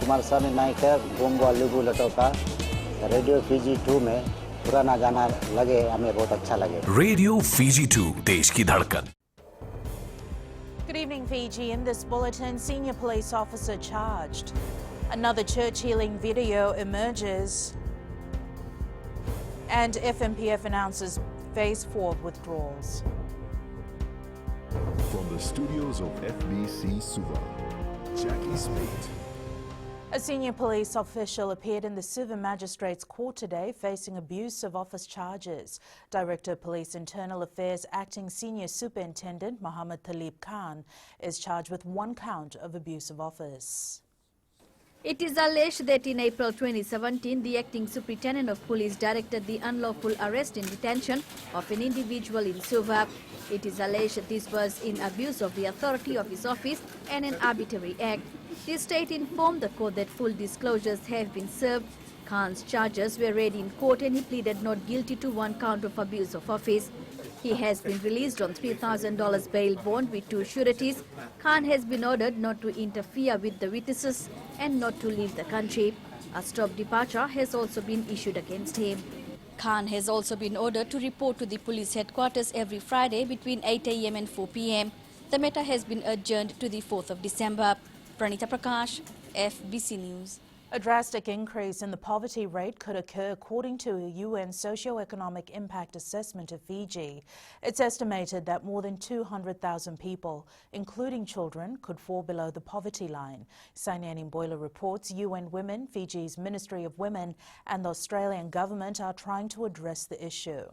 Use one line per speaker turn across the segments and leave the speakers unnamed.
कुमार स्वामी नायक गोंगो लुगु लटोका radio Fiji 2 में पुराना गाना लगे हमें बहुत अच्छा लगे।
रेडियो फीजी 2 देश की धड़कन।
Good evening, Fiji. In this bulletin, senior police officer charged. Another church healing video emerges. And FMPF announces phase 4 withdrawals.
From the studios of FBC Suva, Jackie Smith.
A senior police official appeared in the Suva Magistrates Court today facing abuse of office charges. Director of Police Internal Affairs Acting Senior Superintendent Mohammed Talib Khan is charged with 1 count of abuse of office.
It is alleged that in April 2017, the acting superintendent of police directed the unlawful arrest and detention of an individual in Suva. It is alleged that this was in abuse of the authority of his office and an arbitrary act. The state informed the court that full disclosures have been served. Khan's charges were read in court and he pleaded not guilty to 1 count of abuse of office. He has been released on $3,000 bail bond with 2 sureties. Khan has been ordered not to interfere with the witnesses and not to leave the country. A stop departure has also been issued against him. Khan has also been ordered to report to the police headquarters every Friday between 8 a.m. and 4 p.m. The matter has been adjourned to the 4th of December. Pranita Prakash, FBC News.
A drastic increase in the poverty rate could occur according to a UN socio-economic impact assessment of Fiji. It's estimated that more than 200,000 people, including children, could fall below the poverty line. Sainiani Boiler reports UN Women, Fiji's Ministry of Women, and the Australian government are trying to address the issue.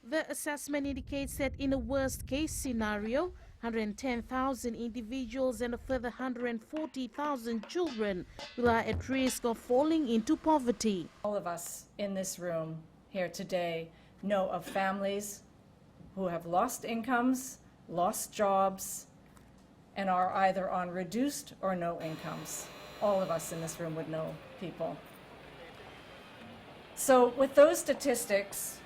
The assessment indicates that in a worst-case scenario, 110,000 individuals and a further 140,000 children will are at risk of falling into poverty.
All of us in this room here today know of families who have lost incomes, lost jobs, and are either on reduced or no incomes. All of us in this room would know people. So with those statistics,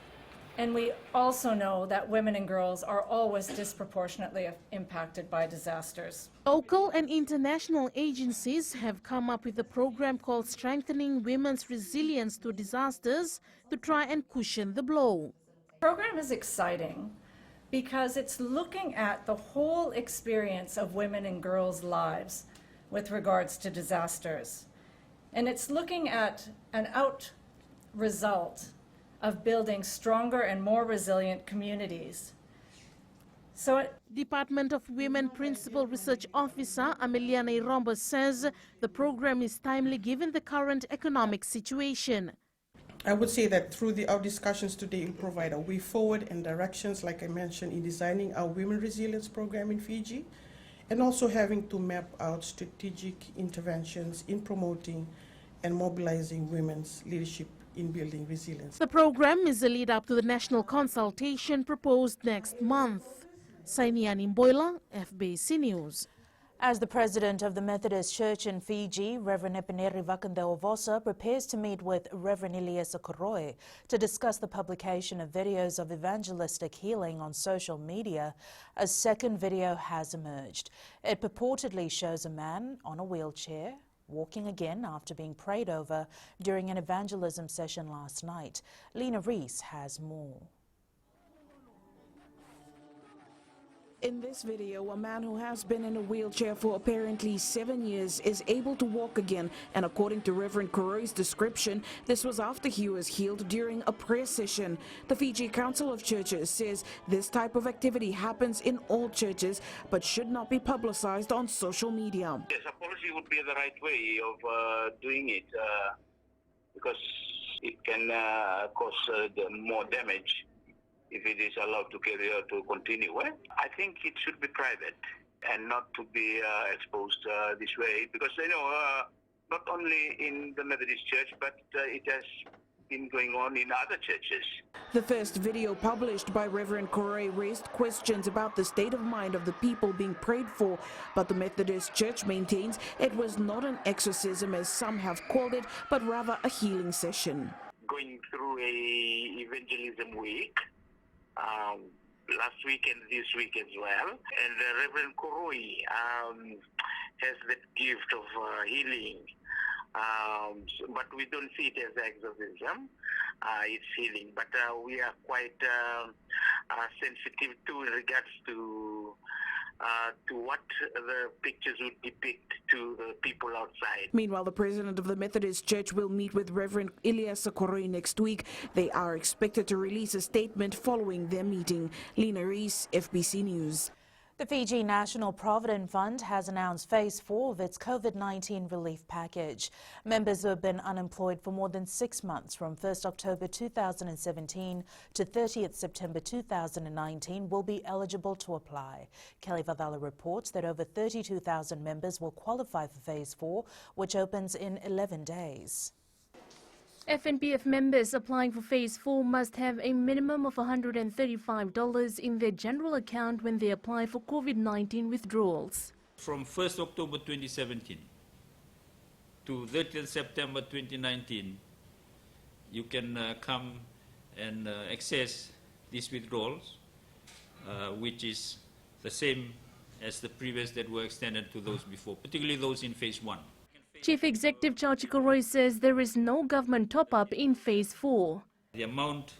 and we also know that women and girls are always disproportionately impacted by disasters.
Local and international agencies have come up with a program called Strengthening Women's Resilience to Disasters to try and cushion the blow.
The program is exciting because it's looking at the whole experience of women and girls' lives with regards to disasters. And it's looking at an out result of building stronger and more resilient communities.
Department of Women Principal Research Officer Ameliana Iromba says the program is timely given the current economic situation.
I would say that through our discussions today, will provide a way forward and directions, like I mentioned, in designing our Women Resilience Program in Fiji, and also having to map out strategic interventions in promoting and mobilizing women's leadership in building resilience.
The program is a lead up to the national consultation proposed next month. Sainiani Mboila, FBC News.
As the president of the Methodist Church in Fiji, Reverend Epineri Vakandeovosa, prepares to meet with Reverend Elias Okoroy to discuss the publication of videos of evangelistic healing on social media, a second video has emerged. It purportedly shows a man on a wheelchair walking again after being prayed over during an evangelism session last night. Lena Reese has more.
In this video, a man who has been in a wheelchair for apparently 7 years is able to walk again, and according to Reverend Koroi's description, this was after he was healed during a prayer session. The Fiji Council of Churches says this type of activity happens in all churches but should not be publicized on social media.
Yes, a policy would be the right way of doing it because it can cause more damage if it is allowed to carry out to continue. Well, I think it should be private and not to be exposed this way because, not only in the Methodist Church, but it has been going on in other churches.
The first video published by Reverend Koroi raised questions about the state of mind of the people being prayed for, but the Methodist Church maintains it was not an exorcism as some have called it, but rather a healing session.
Going through a evangelism week, last week and this week as well, and Reverend Koroi has that gift of healing. But we don't see it as exorcism. It's healing. But we are quite sensitive to in regards to what the pictures would depict to the people outside.
Meanwhile, the president of the Methodist Church will meet with Reverend Elias Socorro next week. They are expected to release a statement following their meeting. Lena Rees, FBC News.
The Fiji National Provident Fund has announced Phase 4 of its COVID-19 relief package. Members who have been unemployed for more than 6 months from 1st October 2017 to 30th September 2019 will be eligible to apply. Kelly Vadala reports that over 32,000 members will qualify for Phase 4, which opens in 11 days.
FNPF members applying for Phase 4 must have a minimum of $135 in their general account when they apply for COVID-19 withdrawals.
From 1st October 2017 to 30th September 2019, you can come and access these withdrawals, which is the same as the previous that were extended to those before, particularly those in Phase 1.
Chief Executive Chachika Roy says there is no government top-up in Phase 4.
The amount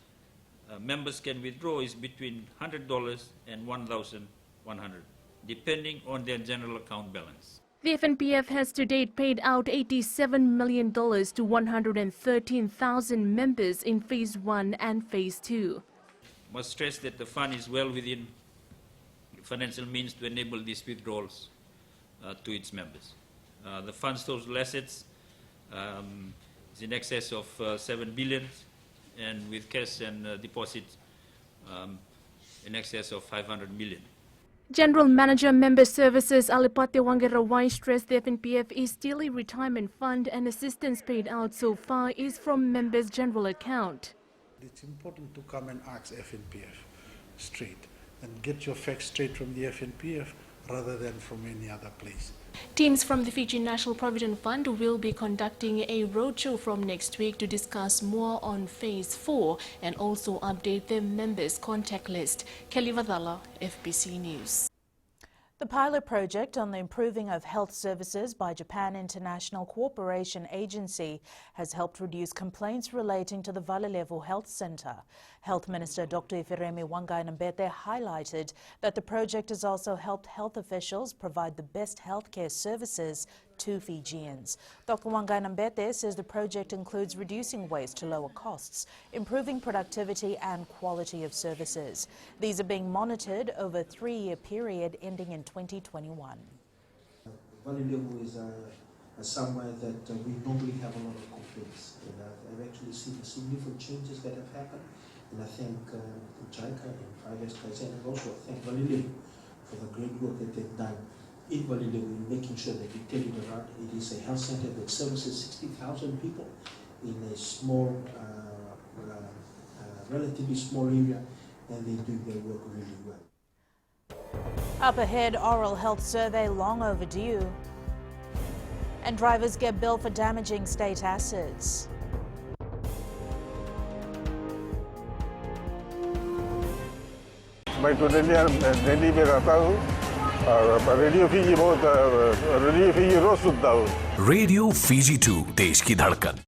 members can withdraw is between $100 and $1,100, depending on their general account balance.
The FNPF has to date paid out $87 million to 113,000 members in Phase 1 and Phase 2.
Must stress that the fund is well within financial means to enable these withdrawals to its members. The fund's total assets is in excess of 7 billion, and with cash and deposits in excess of 500 million.
General Manager Member Services Alipate Wangerawai stressed the FNPF is still a retirement fund and assistance paid out so far is from members' general account.
It's important to come and ask FNPF straight and get your facts straight from the FNPF rather than from any other place.
Teams from the Fiji National Provident Fund will be conducting a roadshow from next week to discuss more on Phase 4 and also update their members' contact list. Kelly Vadala, FBC News.
The pilot project on the improving of health services by Japan International Cooperation Agency has helped reduce complaints relating to the Vale Health Centre. Health Minister Dr. Ifiremi Wangai-Nambete highlighted that the project has also helped health officials provide the best healthcare services to Fijians. Dr. Wangai-Nambete says the project includes reducing waste to lower costs, improving productivity and quality of services. These are being monitored over a 3-year period ending in 2021.
Vale is somewhere that we normally have a lot of complaints. And I've actually seen significant changes that have happened. And I thank JICA and 5S Kaizen, and also thank Vale for the great work that they've done in Vale in making sure that we tell you the right. It is a health center that services 60,000 people in a small, relatively small area, and they do their work really well.
Up ahead, oral health survey long overdue. And drivers get billed for damaging state assets.
मैं तो दिल्ली में रहता हूँ और radio Fiji रोज सुनता हूँ.
Radio Fiji 2 देश की धड़कन.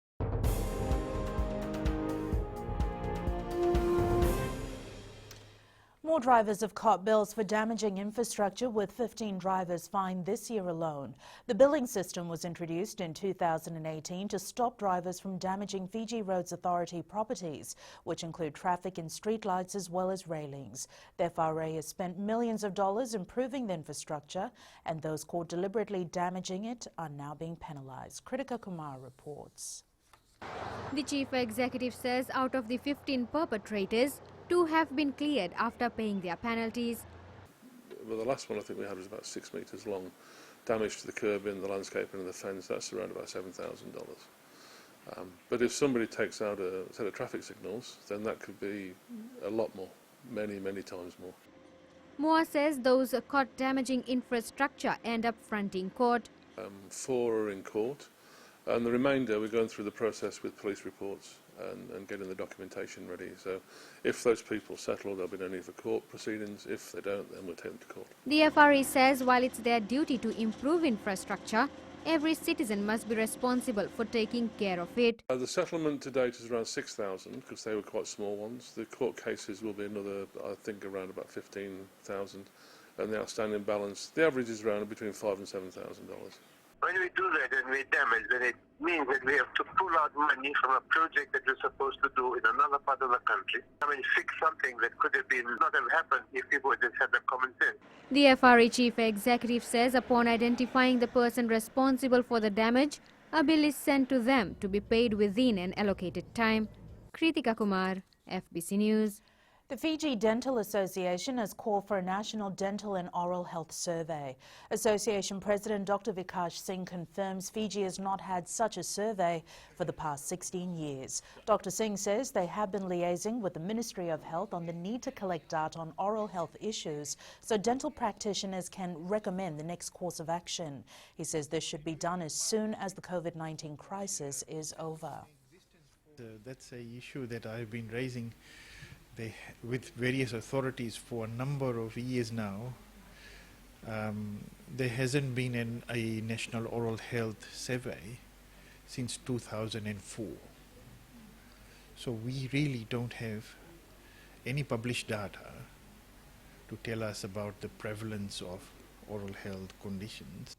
More drivers have caught bills for damaging infrastructure, with 15 drivers fined this year alone. The billing system was introduced in 2018 to stop drivers from damaging Fiji Roads Authority properties, which include traffic and streetlights as well as railings. The FRA has spent millions of dollars improving the infrastructure, and those caught deliberately damaging it are now being penalised. Kritika Kumar reports.
The chief executive says out of the 15 perpetrators, 2 have been cleared after paying their penalties.
Well, the last one I think we had was about 6 metres long. Damage to the curbing, the landscaping and the fence, that's around about $7,000. But if somebody takes out a set of traffic signals, then that could be a lot more, many, many times more.
Moore says those caught damaging infrastructure end up fronting court.
4 are in court, and the remainder we're going through the process with police reports and getting the documentation ready. So if those people settle, there'll be no need for court proceedings. If they don't, then we'll take them to court.
The FRE says while it's their duty to improve infrastructure, every citizen must be responsible for taking care of it.
The settlement to date is around 6,000 because they were quite small ones. The court cases will be another, I think, around about 15,000, and the outstanding balance, the average is around between $5,000 and $7,000.
When we do that and we damage, then it means that we have to pull out money from a project that we're supposed to do in another part of the country. Fix something that could have been not have happened if people just had the common sense.
The FRE chief executive says upon identifying the person responsible for the damage, a bill is sent to them to be paid within an allocated time. Kritika Kumar, FBC News.
The Fiji Dental Association has called for a national dental and oral health survey. Association President Dr. Vikash Singh confirms Fiji has not had such a survey for the past 16 years. Dr. Singh says they have been liaising with the Ministry of Health on the need to collect data on oral health issues so dental practitioners can recommend the next course of action. He says this should be done as soon as the COVID-19 crisis is over.
That's an issue that I've been raising with various authorities for a number of years now. There hasn't been a national oral health survey since 2004. So we really don't have any published data to tell us about the prevalence of oral health conditions.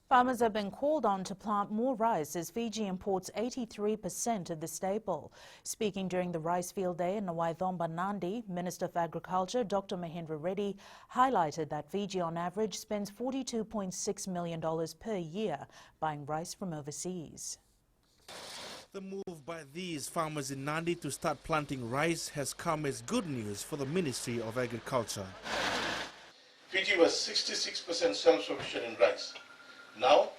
Farmers have been called on to plant more rice as Fiji imports 83% of the staple. Speaking during the Rice Field Day in Waithomba, Nandi, Minister of Agriculture Dr. Mahendra Reddy highlighted that Fiji on average spends $42.6 million per year buying rice from overseas.
The move by these farmers in Nandi to start planting rice has come as good news for the Ministry of Agriculture.
Fiji was 66% self-sufficient in rice. Now,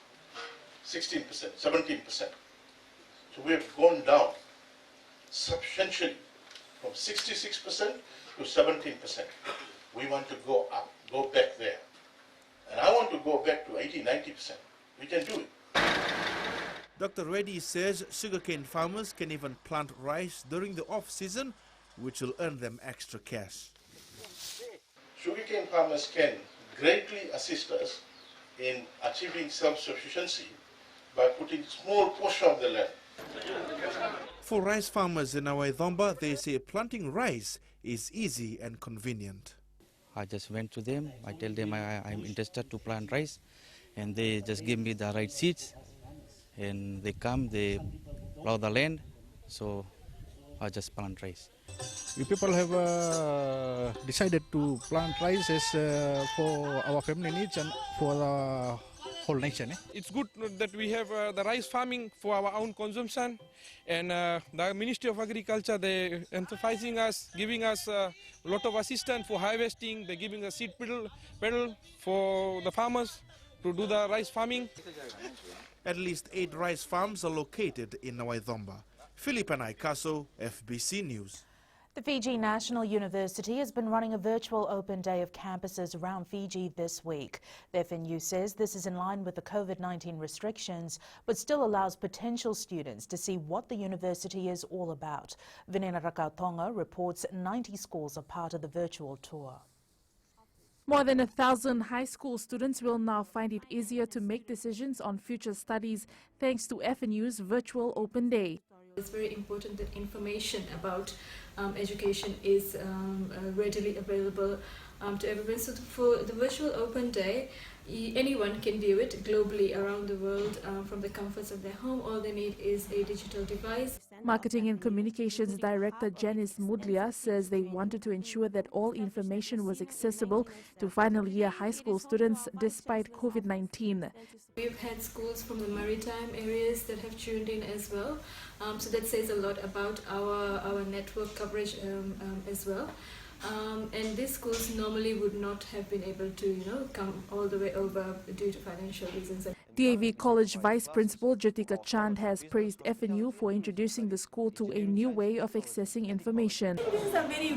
16%, 17%. So we have gone down substantially from 66% to 17%. We want to go up, go back there. And I want to go back to 80, 90%. We can do it.
Dr. Reddy says sugarcane farmers can even plant rice during the off-season, which will earn them extra cash.
Sugarcane farmers can greatly assist us in achieving self-sufficiency by putting small portion of the land.
For rice farmers in Waithomba, they say planting rice is easy and convenient.
I just went to them, I tell them I'm interested to plant rice, and they just give me the right seeds, and they come, they plow the land, so I just plant rice.
We people have decided to plant rice as for our family needs and for the whole nation.
It's good that we have the rice farming for our own consumption, and the Ministry of Agriculture, they emphasizing us, giving us a lot of assistance for harvesting. They're giving a seed pedal for the farmers to do the rice farming.
At least 8 rice farms are located in Waithomba. Philip and Ikaso, FBC News.
The Fiji National University has been running a virtual open day of campuses around Fiji this week. The FNU says this is in line with the COVID-19 restrictions, but still allows potential students to see what the university is all about. Vinena Rakautonga reports 90 schools are part of the virtual tour.
More than 1,000 high school students will now find it easier to make decisions on future studies thanks to FNU's virtual open day.
It's very important that information about education is readily available to everyone. So for the virtual open day, anyone can view it globally around the world from the comforts of their home. All they need is a digital device.
Marketing and Communications Director Janice Mudlia says they wanted to ensure that all information was accessible to final year high school students despite COVID-19.
We've had schools from the maritime areas that have tuned in as well. So that says a lot about our network coverage as well. And these schools normally would not have been able to, come all the way over due to financial reasons.
DAV College Vice Principal Jyotika Chand has praised FNU for introducing the school to a new way of accessing information.
This is a very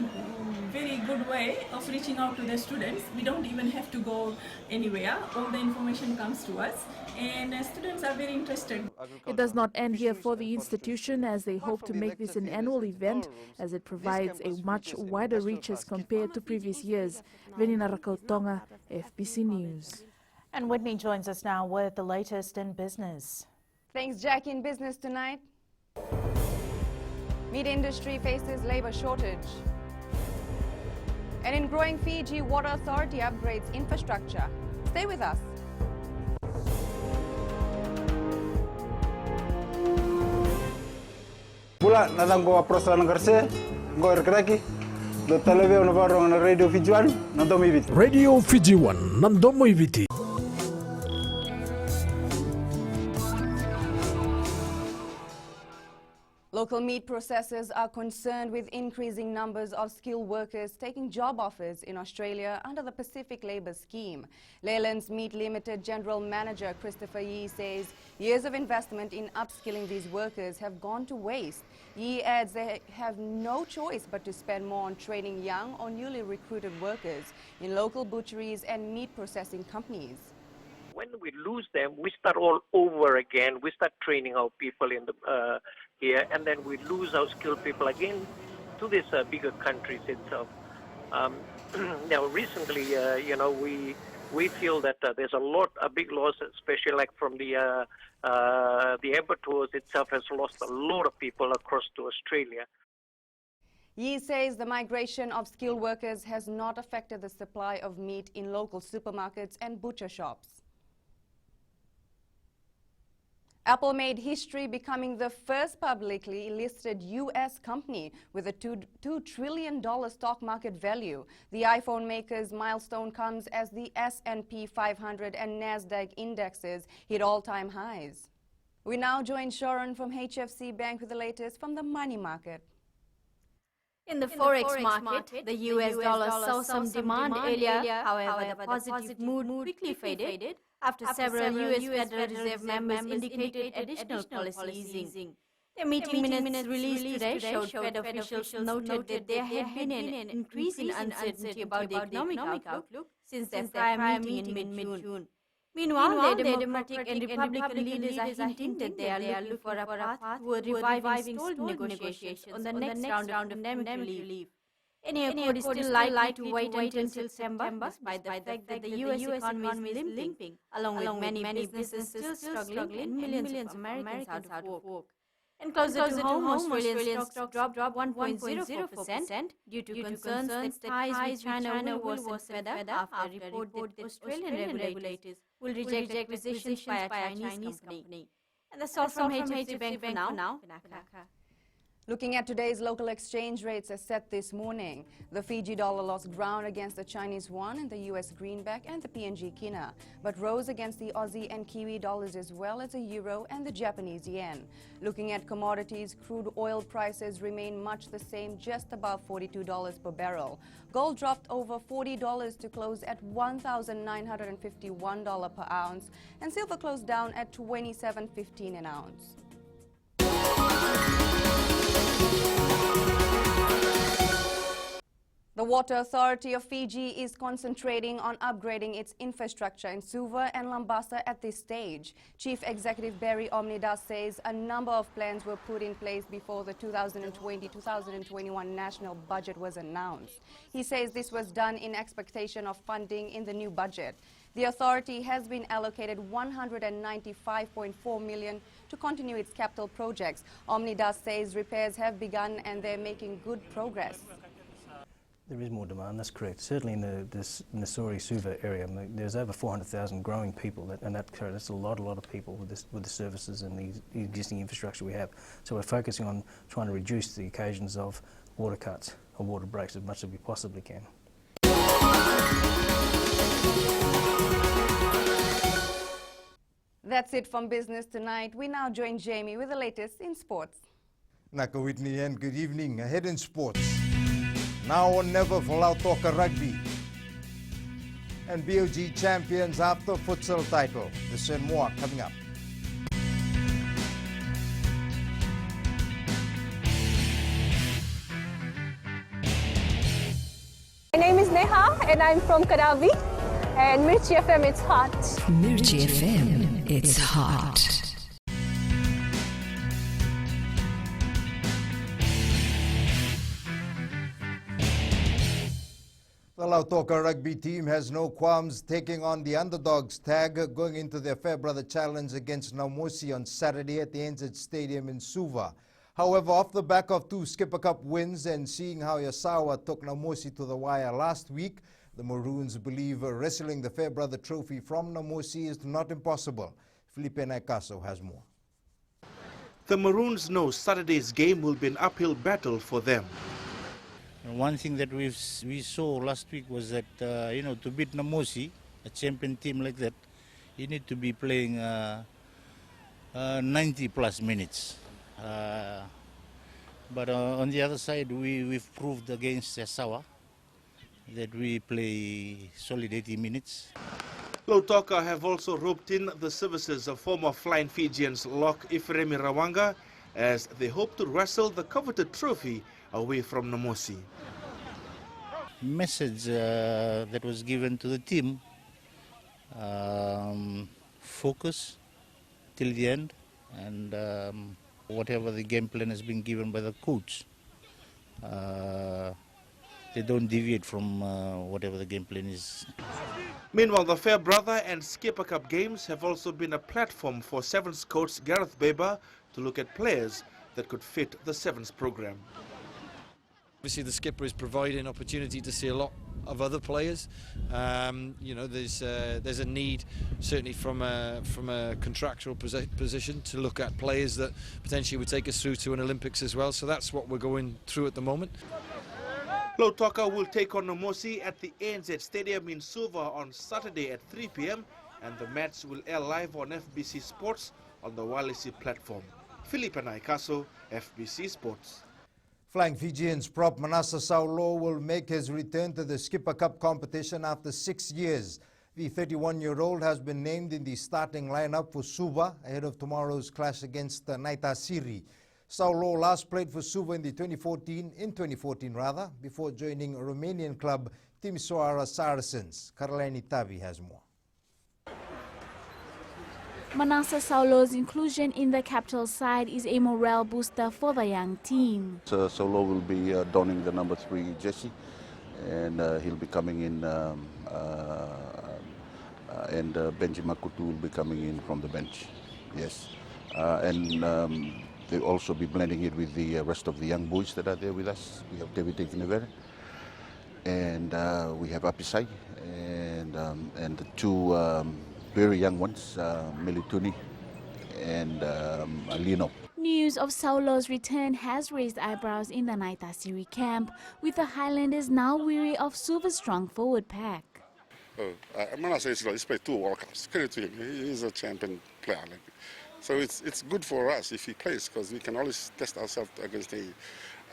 very good way of reaching out to the students. We don't even have to go anywhere. All the information comes to us, and students are very interested.
It does not end here for the institution, as they hope to make this an annual event, as it provides a much wider reach as compared to previous years. Venina Rakautonga, FBC News.
And Whitney joins us now with the latest in business.
Thanks, Jackie. In business tonight, meat industry faces labor shortage. And in growing Fiji, Water Authority upgrades infrastructure. Stay with us.
Pula natango aprosra ngarse ngor kraki do talebe on varong na Radio Fiji 1 nandomo ibiti.
Radio Fiji 1 nandomo ibiti.
Local meat processors are concerned with increasing numbers of skilled workers taking job offers in Australia under the Pacific Labour Scheme. Leyland's Meat Limited General Manager Christopher Yee says years of investment in upskilling these workers have gone to waste. Yee adds they have no choice but to spend more on training young or newly recruited workers in local butcheries and meat processing companies.
When we lose them, we start all over again. We start training our people in the here, and then we lose our skilled people again to these bigger countries itself. Now, recently, we feel that there's a big loss, especially like from the abattoirs itself has lost a lot of people across to Australia.
Yee says the migration of skilled workers has not affected the supply of meat in local supermarkets and butcher shops. Apple made history becoming the first publicly listed U.S. company with a $2 trillion stock market value. The iPhone maker's milestone comes as the S&P 500 and NASDAQ indexes hit all-time highs. We now join Sharon from HFC Bank with the latest from the money market.
In the forex market, the US dollar saw some demand earlier. However, the positive mood quickly faded after several US Federal Reserve members indicated additional policy easing. The meeting minutes released today showed Fed officials noted that there had been an increase in uncertainty about the economic outlook since their prior meeting in mid-June. Meanwhile, the Democratic and Republican leaders are hinting that they are looking for a path toward reviving stalled negotiations on the next round of pandemic relief. Any accord is still likely to wait until September, despite the fact that the U.S. economy is limping, along with many businesses still struggling and millions of Americans out of work. And closer to home, Australian stocks dropped 1.04% due to concerns that ties with China will worsen further after a report that Australian regulators will reject acquisitions by a Chinese company. And that's all from HFC Bank for now.
Looking at today's local exchange rates as set this morning, the Fiji dollar lost ground against the Chinese yuan and the US greenback and the PNG kina, but rose against the Aussie and Kiwi dollars as well as the euro and the Japanese yen. Looking at commodities, crude oil prices remain much the same, just above $42 per barrel. Gold dropped over $40 to close at $1,951 per ounce, and silver closed down at $27.15 an ounce. The Water Authority of Fiji is concentrating on upgrading its infrastructure in Suva and Lambasa at this stage. Chief Executive Barry Omnidas says a number of plans were put in place before the 2020-2021 national budget was announced. He says this was done in expectation of funding in the new budget. The authority has been allocated $195.4 million to continue its capital projects. Omnidas says repairs have begun and they're making good progress.
There is more demand, that's correct. Certainly in the Nasori-Suva area, there's over 400,000 growing people, and that's a lot of people with the services and the existing infrastructure we have. So we're focusing on trying to reduce the occasions of water cuts or water breaks as much as we possibly can.
That's it from Business Tonight. We now join Jamie with the latest in sports.
Naka Whitney and good evening. Ahead in sports. Now or never for Lautoka Rugby. And BOG champions after futsal title. This and more coming up.
Zuleha and I'm from Karavi. And Mirchi FM, it's hot.
Mirchi FM, it's hot.
The Lautoka Rugby team has no qualms taking on the underdogs tag going into their Fairbrother Challenge against Namosi on Saturday at the NZ Stadium in Suva. However, off the back of 2 Skipper Cup wins and seeing how Yasawa took Namosi to the wire last week, the Maroons believe wrestling the Fairbrother Trophy from Namosi is not impossible. Felipe Naikaso has more.
The Maroons know Saturday's game will be an uphill battle for them.
And one thing that we saw last week was that, to beat Namosi, a champion team like that, you need to be playing 90 plus minutes. But on the other side, we've proved against Yasawa that we play solid 80 minutes.
Lautoka have also roped in the services of former Flying Fijians Lock Ifremi Rawanga as they hope to wrestle the coveted trophy away from Namosi.
Message that was given to the team, focus till the end, and whatever the game plan has been given by the coach, they don't deviate from whatever the game plan is.
Meanwhile, the Fairbrother and Skipper Cup games have also been a platform for Sevens coach Gareth Baber to look at players that could fit the Sevens program.
Obviously, the skipper is providing opportunity to see a lot of other players. There's a need, certainly from a contractual position, to look at players that potentially would take us through to an Olympics as well. So that's what we're going through at the moment.
Lautoka will take on Namosi at the ANZ Stadium in Suva on Saturday at 3 p.m. and the match will air live on FBC Sports on the Walisi platform. Felipe Naikaso, FBC Sports.
Flying Fijians prop Manasa Saulo will make his return to the Skipper Cup competition after 6 years. The 31-year-old has been named in the starting lineup for Suva ahead of tomorrow's clash against Naitasiri. Saulo last played for Suva in 2014, before joining Romanian club Timisoara Saracens. Caroline Tavi has more.
Manasa Saulo's inclusion in the capital side is a morale booster for the young team.
Saulo will be donning the number 3 jersey, and he'll be coming in, and Benji Makutu will be coming in from the bench. Yes, they'll also be blending it with the rest of the young boys that are there with us. We have David Tekinevere, and we have Apisai, and the 2 very young ones, Melituni and Alino.
News of Saulo's return has raised eyebrows in the Naitasiri camp, with the Highlanders now weary of Suva's strong forward pack.
Manasa he's played 2 World Cups. Credit to him, he is a champion player. So it's good for us if he plays, because we can always test ourselves against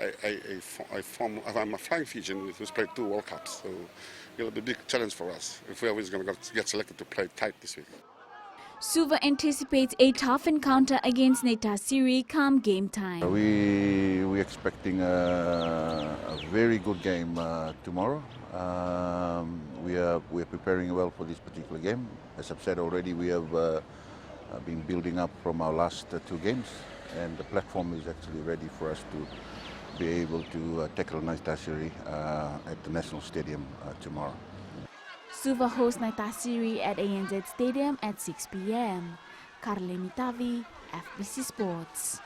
I'm a Flying Fijian who's played 2 World Cups. So it'll be a big challenge for us if we're always going to get selected to play tight this week.
Suva anticipates a tough encounter against Naitasiri come game time.
We're expecting a very good game tomorrow. We're preparing well for this particular game. As I've said already, we have been building up from our last 2 games, and the platform is actually ready for us to be able to tackle Naitasiri at the National Stadium tomorrow.
Suva hosts Naitasiri at ANZ Stadium at 6 p.m. Karleni Tavi, FBC Sports.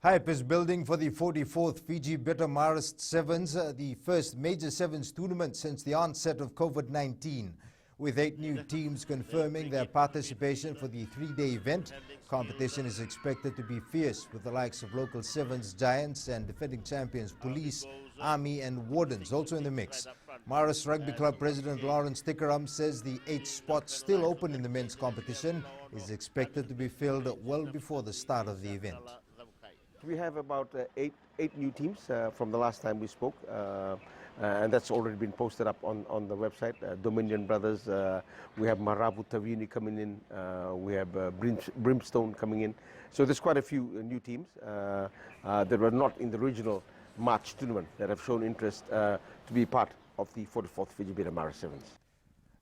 Hype is building for the 44th Fiji Better Marist Sevens, the first major Sevens tournament since the onset of COVID-19. With 8 new teams confirming their participation for the 3-day event, competition is expected to be fierce, with the likes of local Sevens giants and defending champions Police, Army and Wardens also in the mix. Marist Rugby Club President Lawrence Tikaram says the 8 spots still open in the men's competition is expected to be filled well before the start of the event.
We have about 8 new teams from the last time we spoke. And that's already been posted up on the website. Dominion Brothers, we have Marabu Tavini coming in, we have Brimstone coming in. So there's quite a few new teams that were not in the original March tournament that have shown interest to be part of the 44th Fiji Marist Sevens.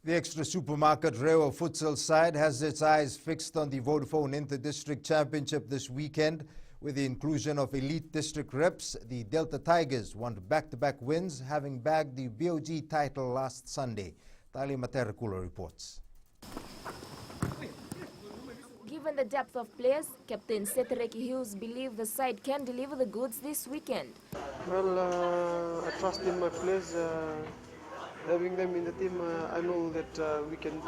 The extra supermarket Rewa futsal side has its eyes fixed on the Vodafone Interdistrict Championship this weekend. With the inclusion of elite district reps, the Delta Tigers want back-to-back wins, having bagged the BOG title last Sunday. Tali Materakula reports.
Given the depth of players, Captain Setereki Hughes believes the side can deliver the goods this weekend.
Well, I trust in my players. Having them in the team, I know that we can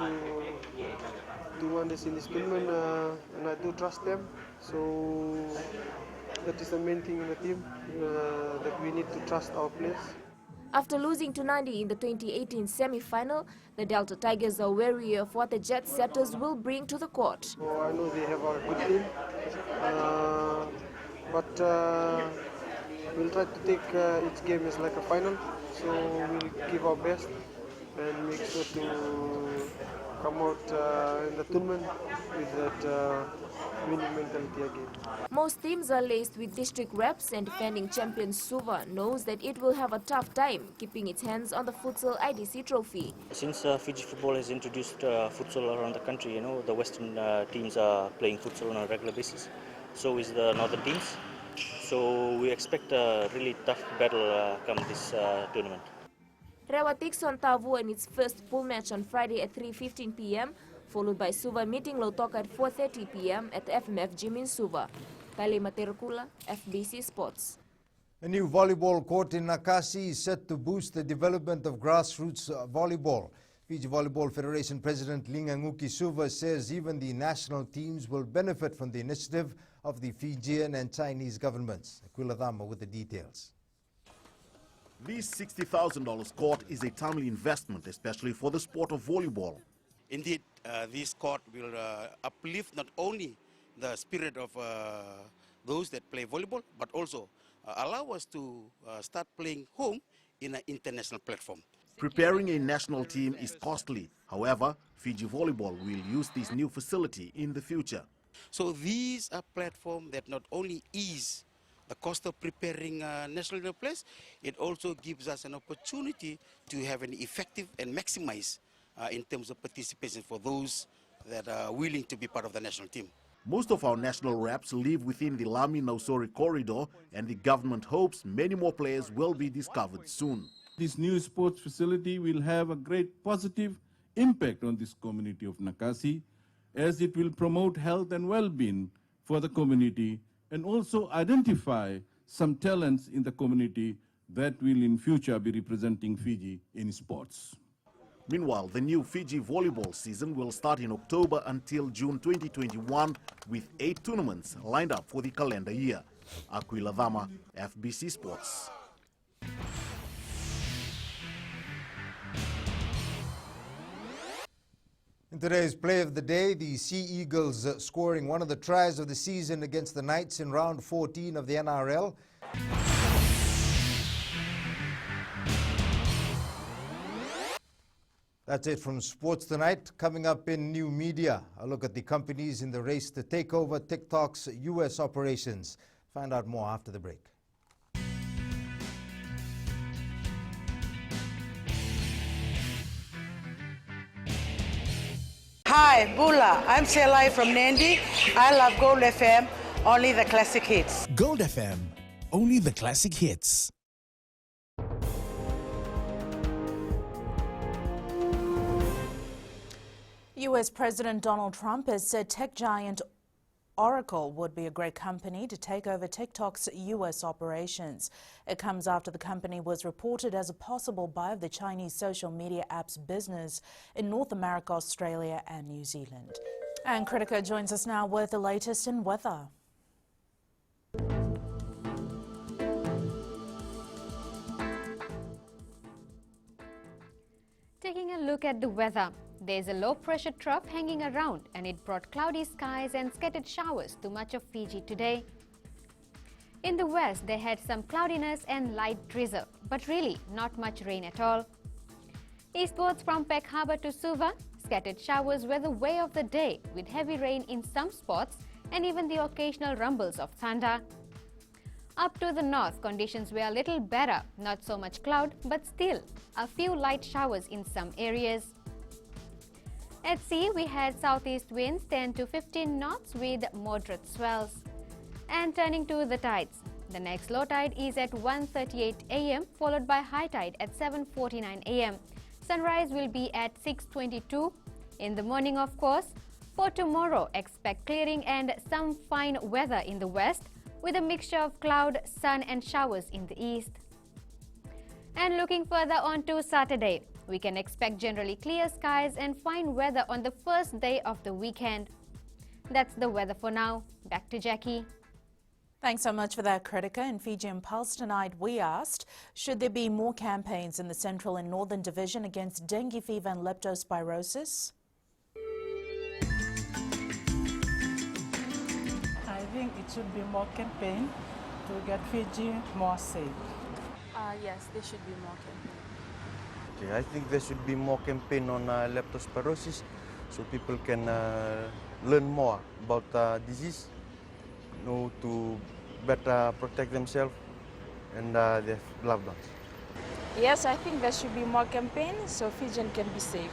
do wonders in this tournament, and I do trust them. So that is the main thing in the team, that we need to trust our players.
After losing to Nandi in the 2018 semi-final, the Delta Tigers are wary of what the Jet Setters will bring to the court.
So I know they have a good team, but we'll try to take each game as like a final. So we'll give our best and make sure to come out in the tournament with that winning mentality again.
Most teams are laced with district reps, and defending champion Suva knows that it will have a tough time keeping its hands on the futsal IDC trophy.
Since Fiji football has introduced futsal around the country, the Western teams are playing futsal on a regular basis. So is the Northern teams. So we expect a really tough battle come this tournament.
Rewa takes on Tavu in its first full match on Friday at 3:15 p.m, followed by Suva meeting Lautoka at 4:30 p.m. at the FMF gym in Suva. Kali Materakula, FBC Sports.
A new volleyball court in Nakasi is set to boost the development of grassroots volleyball. Fiji Volleyball Federation President Linganguki Suva says even the national teams will benefit from the initiative of the Fijian and Chinese governments. Aquila Dhama with the details.
This $60,000 court is a timely investment, especially for the sport of volleyball.
Indeed, this court will uplift not only the spirit of those that play volleyball, but also allow us to start playing home in an international platform.
Preparing a national team is costly. However, Fiji Volleyball will use this new facility in the future.
So these are platforms that not only ease the cost of preparing national players, it also gives us an opportunity to have an effective and maximize in terms of participation for those that are willing to be part of the national team.
Most of our national reps live within the Lami-Nausori corridor, and the government hopes many more players will be discovered soon.
This new sports facility will have a great positive impact on this community of Nakasi, as it will promote health and well-being for the community and also identify some talents in the community that will in future be representing Fiji in sports.
Meanwhile, the new Fiji volleyball season will start in October until June 2021 with 8 tournaments lined up for the calendar year. Aquila Dhama, FBC Sports.
In today's play of the day, the Sea Eagles scoring one of the tries of the season against the Knights in round 14 of the NRL. That's it from Sports Tonight. Coming up in new media, a look at the companies in the race to take over TikTok's U.S. operations. Find out more after the break.
Hi, Bula. I'm Selai from Nandi. I love Gold FM, only the classic hits.
Gold FM, only the classic hits.
US President Donald Trump has said tech giant Oracle would be a great company to take over TikTok's US operations. It comes after the company was reported as a possible buy of the Chinese social media app's business in North America, Australia and New Zealand. And Kritika joins us now with the latest in weather.
Taking a look at the weather, there's a low-pressure trough hanging around and it brought cloudy skies and scattered showers to much of Fiji today. In the west, they had some cloudiness and light drizzle, but really not much rain at all. Eastwards from Peck Harbour to Suva, scattered showers were the way of the day with heavy rain in some spots and even the occasional rumbles of thunder. Up to the north, conditions were a little better. Not so much cloud, but still a few light showers in some areas. At sea, we had southeast winds 10 to 15 knots with moderate swells. And turning to the tides, the next low tide is at 1:38 a.m. followed by high tide at 7:49 a.m. Sunrise will be at 6:22 in the morning, of course. For tomorrow, expect clearing and some fine weather in the west with a mixture of cloud, sun and showers in the east. And looking further on to Saturday, we can expect generally clear skies and fine weather on the first day of the weekend. That's the weather for now. Back to Jackie.
Thanks so much for that, Kritika. In Fijian Pulse tonight, we asked, should there be more campaigns in the Central and Northern Division against dengue fever and leptospirosis?
I think it should be more campaign to get Fiji more safe.
Yes, there should be more campaign.
Okay, I think there should be more campaign on leptospirosis so people can learn more about disease, to better protect themselves and their loved ones.
Yes, I think there should be more campaign so Fijian can be safe.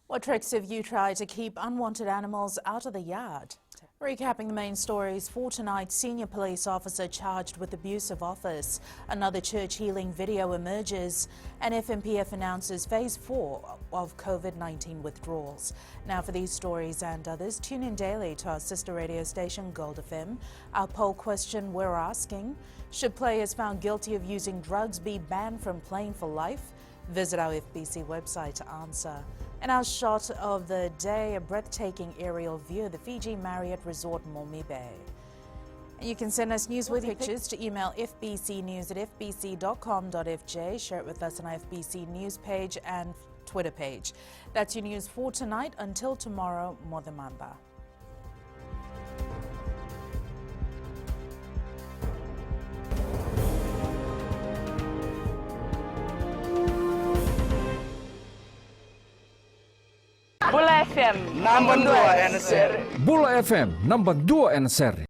What tricks have you tried to keep unwanted animals out of the yard? Recapping the main stories for tonight, senior police officer charged with abuse of office. Another church healing video emerges, and FMPF announces phase 4 of COVID-19 withdrawals. Now for these stories and others, tune in daily to our sister radio station Gold FM. Our poll question we're asking, should players found guilty of using drugs be banned from playing for life? Visit our FBC website to answer. And our shot of the day, a breathtaking aerial view of the Fiji Marriott Resort Momi Bay. And you can send us newsworthy pictures to email fbcnews@fbc.com.fj. Share it with us on our FBC News page and Twitter page. That's your news for tonight. Until tomorrow, Modemamba.
Bola FM, number 2 NSR.
Bola FM, number 2 NSR.